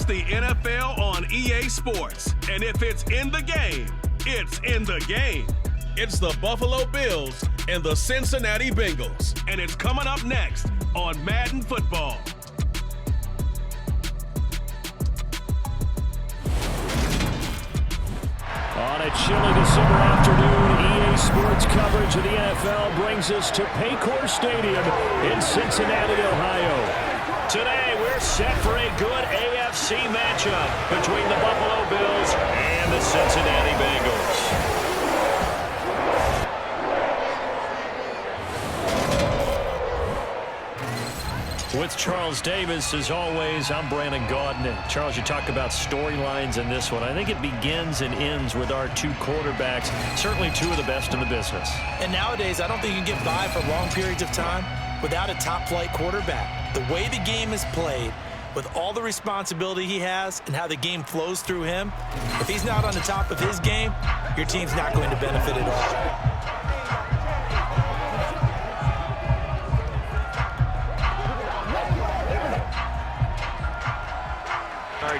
the NFL on EA Sports. And if it's in the game, it's in the game. It's the Buffalo Bills and the Cincinnati Bengals. And it's coming up next on Madden Football. On a chilly December afternoon, EA Sports coverage of the NFL brings us to Paycor Stadium in Cincinnati, Ohio. Today, we're set for a good AFC matchup between the Buffalo Bills and the Cincinnati Bengals. With Charles Davis, as always, I'm Brandon Gaudin. Charles, you talk about storylines in this one. I think it begins and ends with our two quarterbacks, certainly two of the best in the business. And nowadays, I don't think you can get by for long periods of time without a top-flight quarterback. The way the game is played, with all the responsibility he has and how the game flows through him, if he's not on the top of his game, your team's not going to benefit at all.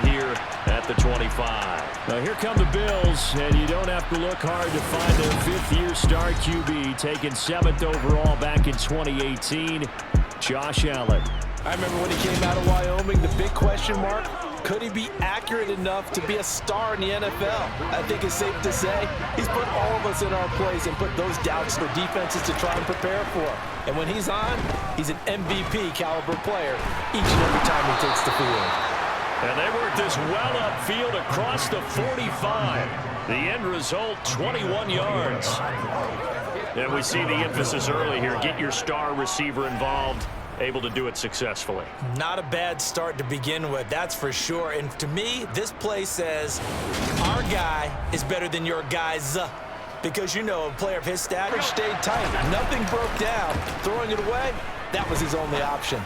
Here at the 25. Now here come the Bills, and you don't have to look hard to find their fifth-year star QB, taken 7th overall back in 2018, Josh Allen. I remember when he came out of Wyoming, the big question mark, could he be accurate enough to be a star in the NFL? I think it's safe to say he's put all of us in our place and put those doubts for defenses to try and prepare for. And when he's on, he's an MVP caliber player each and every time he takes the field. And they work this well upfield across the 45. The end result, 21 yards. And we see the emphasis early here. Get your star receiver involved, able to do it successfully. Not a bad start to begin with, that's for sure. And to me, this play says our guy is better than your guys. Because, you know, a player of his stature stayed tight. Nothing broke down. Throwing it away, that was his only option.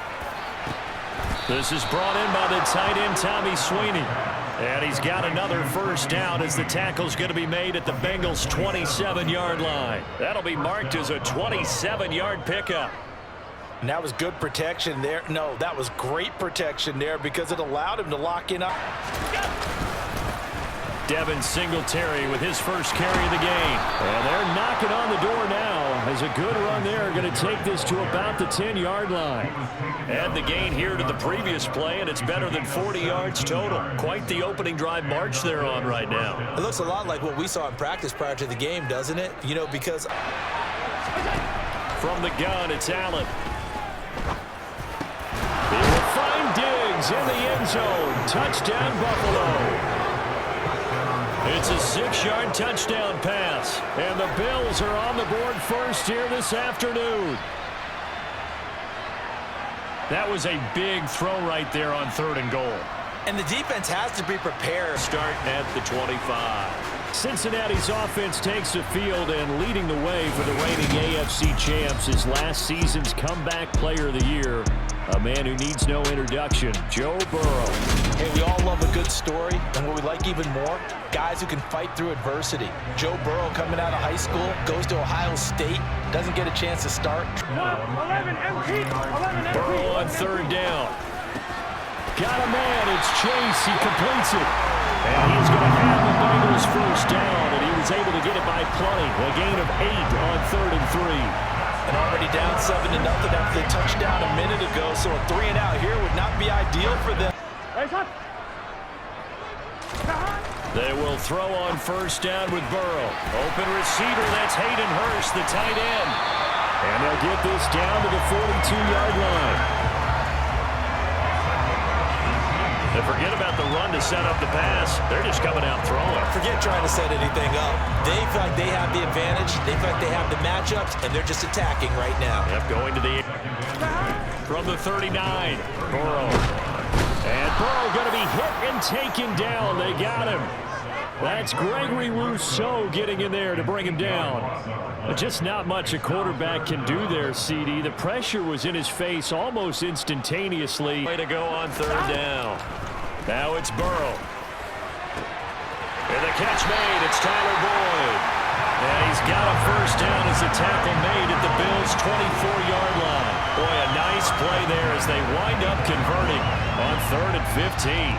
This is brought in by the tight end, Tommy Sweeney. And he's got another first down as the tackle's going to be made at the Bengals' 27-yard line. That'll be marked as a 27-yard pickup. And that was good protection there. No, that was great protection there because it allowed him to lock in up. Devin Singletary with his first carry of the game. And they're knocking on the door now as a good run there going to take this to about the 10-yard line. Add the gain here to the previous play, and it's better than 40 yards total. Quite the opening drive march they're on right now. It looks a lot like what we saw in practice prior to the game, doesn't it? You know, because from the gun, it's Allen. They will find Diggs in the end zone. Touchdown, Buffalo. It's a 6-yard touchdown pass, and the Bills are on the board first here this afternoon. That was a big throw right there on 3rd and goal. And the defense has to be prepared. Start at the 25. Cincinnati's offense takes the field, and leading the way for the reigning AFC champs is last season's comeback player of the year, a man who needs no introduction, Joe Burrow. Hey, we all love a good story, and what we like even more, guys who can fight through adversity. Joe Burrow coming out of high school, goes to Ohio State, doesn't get a chance to start. 11 MP. Burrow on 3rd down. Got a man, it's Chase, he completes it. And he's going to have the Bengals first down, and he was able to get it by plenty. A gain of 8 on 3rd and 3. And already down 7-0 after the touchdown a minute ago, so a 3-and-out here would not be ideal for them. They will throw on first down with Burrow. Open receiver, that's Hayden Hurst, the tight end. And they'll get this down to the 42-yard line. And forget about the run to set up the pass. They're just coming out throwing. Forget trying to set anything up. They feel like they have the advantage. They feel like they have the matchups, and they're just attacking right now. Yep, going to the from the 39. Burrow. And Burrow going to be hit and taken down. They got him. That's Gregory Rousseau getting in there to bring him down. Just not much a quarterback can do there, CD. The pressure was in his face almost instantaneously. Way to go on 3rd down. Now it's Burrow. And the catch made. It's Tyler Boyd. And he's got a first down as the tackle made at the Bills' 24-yard line. Boy, a nice play there as they wind up converting on 3rd and 15.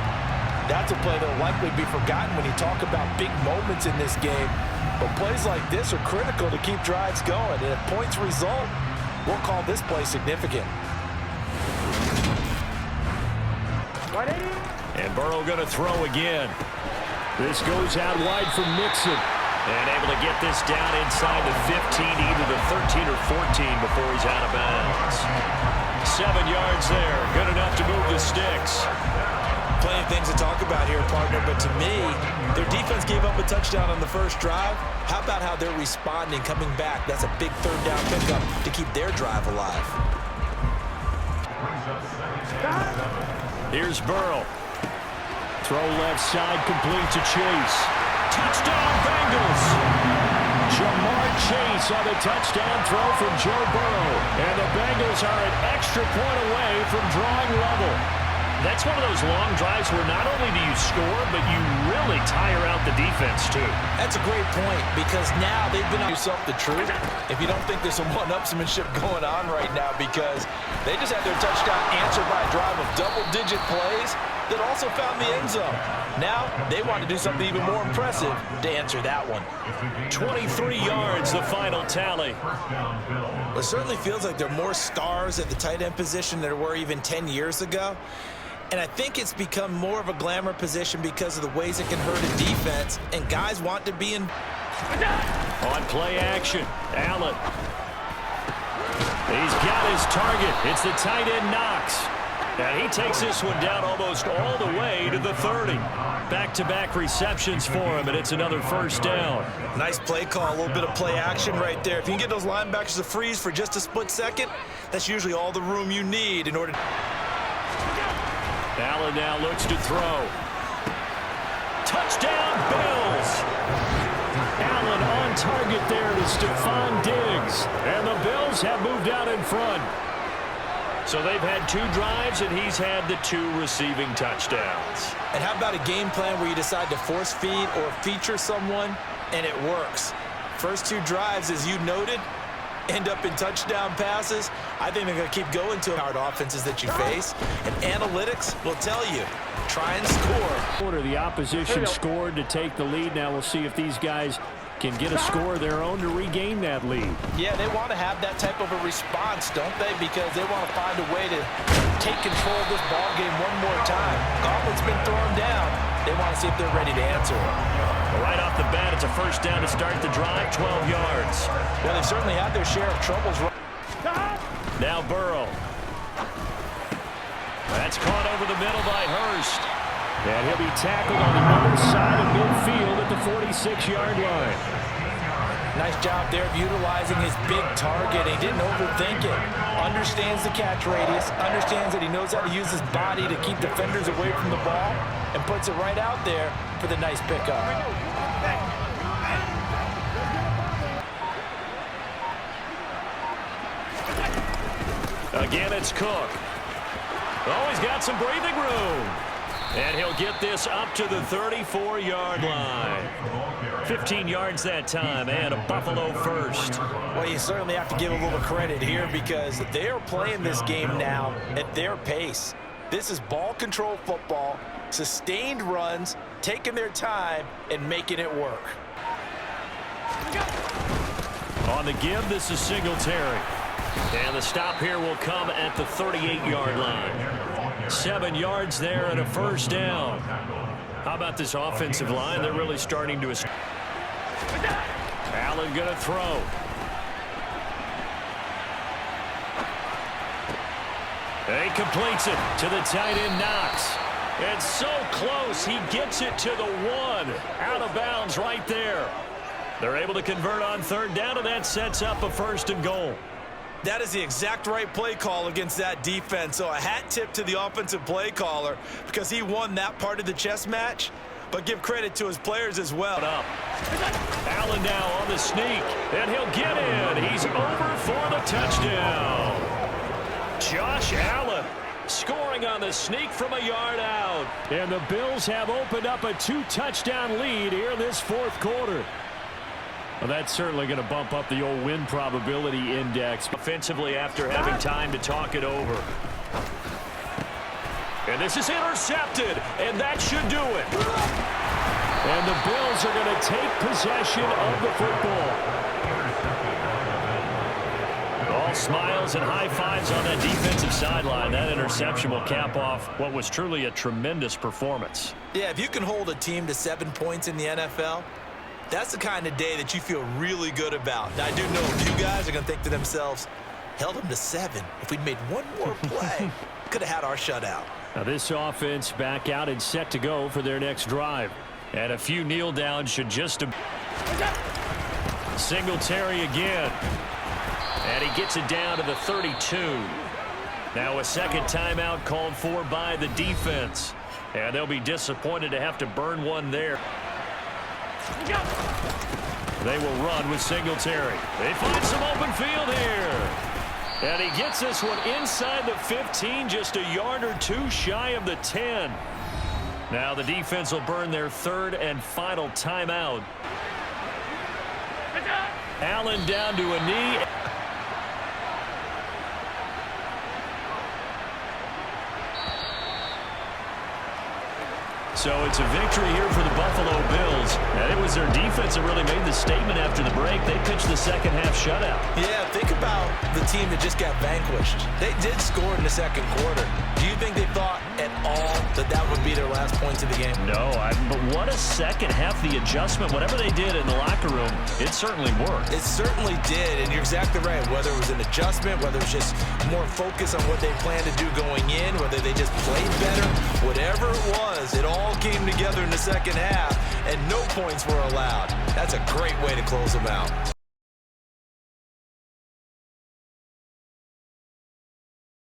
That's a play that will likely be forgotten when you talk about big moments in this game. But plays like this are critical to keep drives going. And if points result, we'll call this play significant. And Burrow going to throw again. This goes out wide from Mixon. And able to get this down inside the 15, either the 13 or 14 before he's out of bounds. 7 yards there. Good enough to move the sticks. Plenty of things to talk about here, partner, but to me, their defense gave up a touchdown on the first drive. How about how they're responding, coming back? That's a big third down pickup to keep their drive alive. Here's Burrow. Throw left side, complete to Chase. Touchdown, Bengals! Jamar Chase on the touchdown throw from Joe Burrow. And the Bengals are an extra point away from drawing level. That's one of those long drives where not only do you score, but you really tire out the defense, too. That's a great point, because now they've been on yourself the truth. If you don't think there's some one-upsmanship going on right now, because they just had their touchdown answered by a drive of double-digit plays that also found the end zone. Now, they want to do something even more impressive to answer that one. 23 yards, the final tally. Well, it certainly feels like there are more stars at the tight end position than there were even 10 years ago. And I think it's become more of a glamour position because of the ways it can hurt a defense, and guys want to be in. On play action, Allen. He's got his target. It's the tight end Knox. And he takes this one down almost all the way to the 30. Back-to-back receptions for him, and it's another first down. Nice play call, a little bit of play action right there. If you can get those linebackers to freeze for just a split second, that's usually all the room you need in order to... Allen now looks to throw. Touchdown, Bills! Allen on target there to Stephon Diggs. And the Bills have moved out in front. So they've had 2 drives, and he's had the 2 receiving touchdowns. And how about a game plan where you decide to force feed or feature someone, and it works? First 2 drives, as you noted, end up in touchdown passes. I think they're going to keep going to hard offenses that you face. And analytics will tell you, try and score. The opposition scored to take the lead. Now we'll see if these guys can get a score of their own to regain that lead. Yeah, they want to have that type of a response, don't they? Because they want to find a way to take control of this ball game one more time. Gauntlet's been thrown down. They want to see if they're ready to answer it. Right off the bat, it's a first down to start the drive, 12 yards. Well, they've certainly had their share of troubles. Now Burrow. That's caught over the middle by Hurst. And he'll be tackled on the other side of midfield at the 46-yard line. Nice job there of utilizing his big target. He didn't overthink it. Understands the catch radius. Understands that he knows how to use his body to keep defenders away from the ball. And puts it right out there for the nice pickup. Again, it's Cook. Oh, he's got some breathing room. And he'll get this up to the 34-yard line. 15 yards that time, and a Buffalo first. Well, you certainly have to give a little credit here because they are playing this game now at their pace. This is ball control football, sustained runs, taking their time, and making it work. On the give, this is Singletary. And the stop here will come at the 38-yard line. 7 yards there and a first down. How about this offensive line? They're really starting to... Allen going to throw. He completes it to the tight end Knox. It's so close, he gets it to the 1. Out of bounds right there. They're able to convert on third down, and that sets up a first and goal. That is the exact right play call against that defense. So a hat tip to the offensive play caller because he won that part of the chess match. But give credit to his players as well. Allen now on the sneak, and he'll get in. He's over for the touchdown. Josh Allen scoring on the sneak from a yard out. And the Bills have opened up a 2-touchdown lead here in this fourth quarter. Well, that's certainly going to bump up the old win probability index offensively after having time to talk it over. And this is intercepted, and that should do it. And the Bills are going to take possession of the football. All smiles and high fives on that defensive sideline. That interception will cap off what was truly a tremendous performance. Yeah, if you can hold a team to 7 points in the NFL, that's the kind of day that you feel really good about. Now, I do know a few guys are going to think to themselves, held them to 7. If we'd made one more play, could have had our shutout. Now this offense back out and set to go for their next drive. And a few kneel downs should just... Singletary again. And he gets it down to the 32. Now a second timeout called for by the defense. And they'll be disappointed to have to burn one there. They will run with Singletary. They find some open field here. And he gets this one inside the 15, just a yard or two shy of the 10. Now the defense will burn their third and final timeout. Allen down to a knee. So it's a victory here for the Buffalo Bills. And it was their defense that really made the statement after the break. They pitched the second half shutout. Yeah, think about the team that just got vanquished. They did score in the second quarter. Do you think they thought at all that that would be their last points of the game? No, but what a second half. The adjustment, whatever they did in the locker room, it certainly worked. It certainly did, and you're exactly right. Whether it was an adjustment, whether it was just more focus on what they planned to do going in, whether they just played better, whatever it was, it all came together in the second half, and no points were allowed. That's a great way to close them out.